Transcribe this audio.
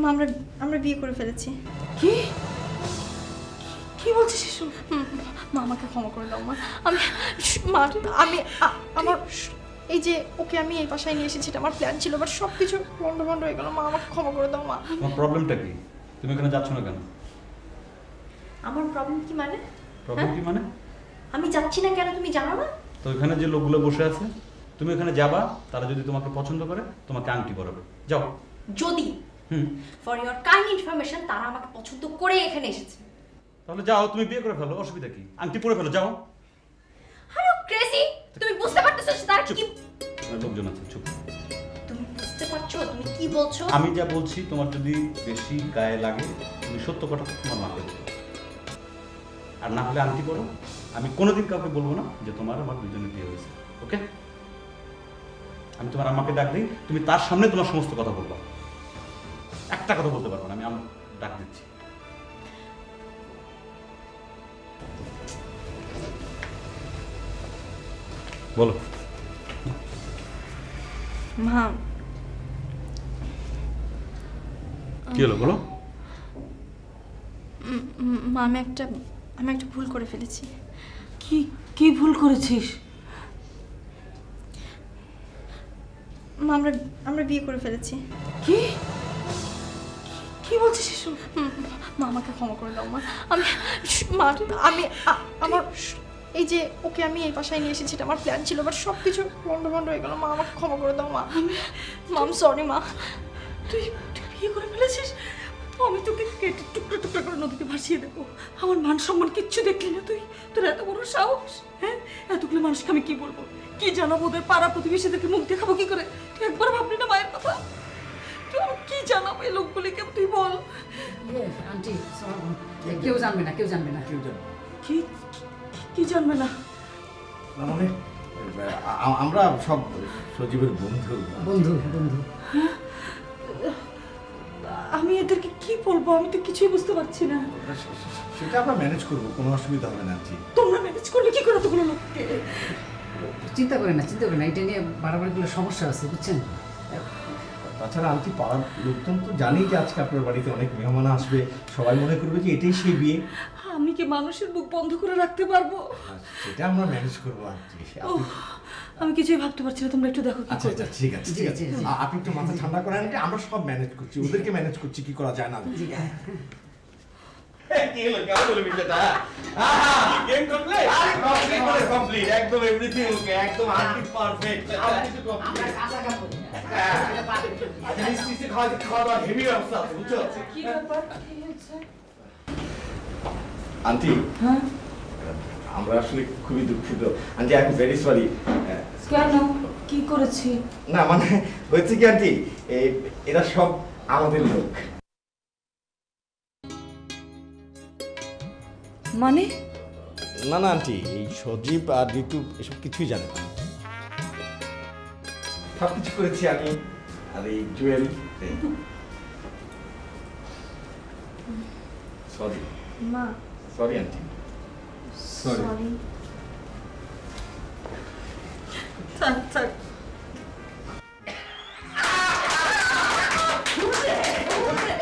মা আমরা আমরা বিয়ে করে ফেলেছি। কি কি বলছিস এসব? মা আমাকে ক্ষমা করে দাও মা। আমি মা আমি আমার এই যে ওকে আমি এই বাসায় নিয়ে এসেছি, এটা আমার প্ল্যান ছিল, বাট সব কিছু বন্ধ হয়ে গেল। মা আমাকে ক্ষমা করে দাও মা। তোমার প্রবলেমটা কি? তুমি এখানে যাচ্ছ না কেন? আমার প্রবলেম কি মানে? প্রবলেম কি মানে? আমি যাচ্ছি না কেন তুমি জানো না? তো এখানে যে লোকগুলো বসে আছে, তুমি এখানে যাবা, তারা যদি তোমাকে পছন্দ করে তোমাকে আংটি পরাবে। যাও। যদি ফর ইওর কাইন্ড ইনফরমেশন, তারা আমাকে পছন্দ করে এখানে এসেছে। তাহলে যাও, তুমি বিয়ে করে ফেলো, অসুবিধা কি? আংটি পরে ফেলো, যাও। আরে ক্রেজি, তুমি বুঝতে পারতেছো তার কি লোকজন আছে, চুপ। তুমি বুঝতে পারছো তুমি কি বলছো? আমি যা বলছি তোমার যদি বেশি গায়ে লাগে, তুমি সত্য কথা তোমার মাকে বলো, আর না হলে আংটি পরো। আমি কোনোদিন কাউকে বলবো না যে তোমার আমার দুজনের বিয়ে হয়েছে, ওকে? আমি তোমার আম্মাকে ডাক দিই, তুমি তার সামনে তোমার সমস্ত কথা বলবা। একটা কথা বলতে পারবো না, আমি আম্মা ডাক দিচ্ছি। বলো। মা কি হলো বলো? মা আমি একটা ভুল করে ফেলেছি। কি কি ভুল করেছিস? মা আমরা বিয়ে করে ফেলেছি। কি কি বলছিস এসব? মা আমাকে ক্ষমা করে দাও মা। মা আমার এই যে ওকে আমি এই বাসায় নিয়ে এসেছি, এটা আমার প্ল্যান ছিল, বাট সব কিছু বন্ধ হয়ে গেল। মা আমাকে ক্ষমা করে দাও মা। মাম সরি মা। তুই বিয়ে করে ফেলেছিস? আমি তোকে কেটে টুকরো টুকরো করে নদীতে ভাসিয়ে দেবো। আমার মান সম্মান কিচ্ছু দেখলি না তুই? তোর এত বড় সাহস! হ্যাঁ, এতগুলো মানুষকে আমি কি বলবো, কি জানাবো? ওদের পাড়া প্রতিবেশীদেরকে মুখ দেখাবো কি করে? তুই একবার ভাবলি না মায়ের কথা? তুই আমি কি জানাবো এই লোকগুলিকে, তুই বল। আন্টি কেউ জানবে না, কেউ জানবে না। কি কি জানবে না? মানে আমরা সব সজীবের বন্ধু বন্ধু বন্ধু। আমি এদেরকে কি বলবো? আমি তো কিছুই বুঝতে পারছি না। সেটা আমরা ম্যানেজ করবো, কোনো অসুবিধা হবে না আন্টি। তোমরা ম্যানেজ করবে কি করে এতগুলো লোককে? চিন্তা করেন না, চিন্তা করেন না, এটা নিয়ে বাড়াবাড়িগুলো সমস্যা আছে, বুঝছেন? তাছাড়া আন্টি পাড়ার লোকজন তো জানি যে আজকে আপনার বাড়িতে অনেক মেহমান আসবে, সবাই মনে করবে যে এটাই সেই বিয়ে। আমি কি মানুষের মুখ বন্ধ করে রাখতে পারবো? সেটা আমরা ম্যানেজ করবো আন্টি। আমি কিছুই ভাবতে পারছি না, তোমরা একটু দেখো। আচ্ছা আচ্ছা ঠিক আছে ঠিক আছে, আপনি একটু মাথা ঠান্ডা করেন আন্টি, আমরা সব ম্যানেজ করছি, ওদেরকে ম্যানেজ করছি, কি করা যায় না। কি হলো, কেমন হলো বিষয়টা? Game complete? কমপ্লিট, একদম এভরিথিং ওকে, একদম আন্টি পারফেক্ট। আমরা কাঁচা কাপড়। আচ্ছা নিশ্চিত খাওয়া দাওয়া হেভি অবস্থা আছে, বুঝছো? কি ব্যাপার, কি হচ্ছে? আন্টি, হ্যাঁ আমরা আসলে খুবই দুঃখিত aunty, I am very sorry. কেন, কি করেছি? না মানে হয়েছে কি আন্টি, এরা সব আমাদের লোক। মানে? না না আন্টি, এই সজীব আর ঋতু এসব কিছুই জানে না। সব কিছু করেছি আমি, আর এই জুয়েল। সরি মা। Sorry aunty, sorry. থাক থাক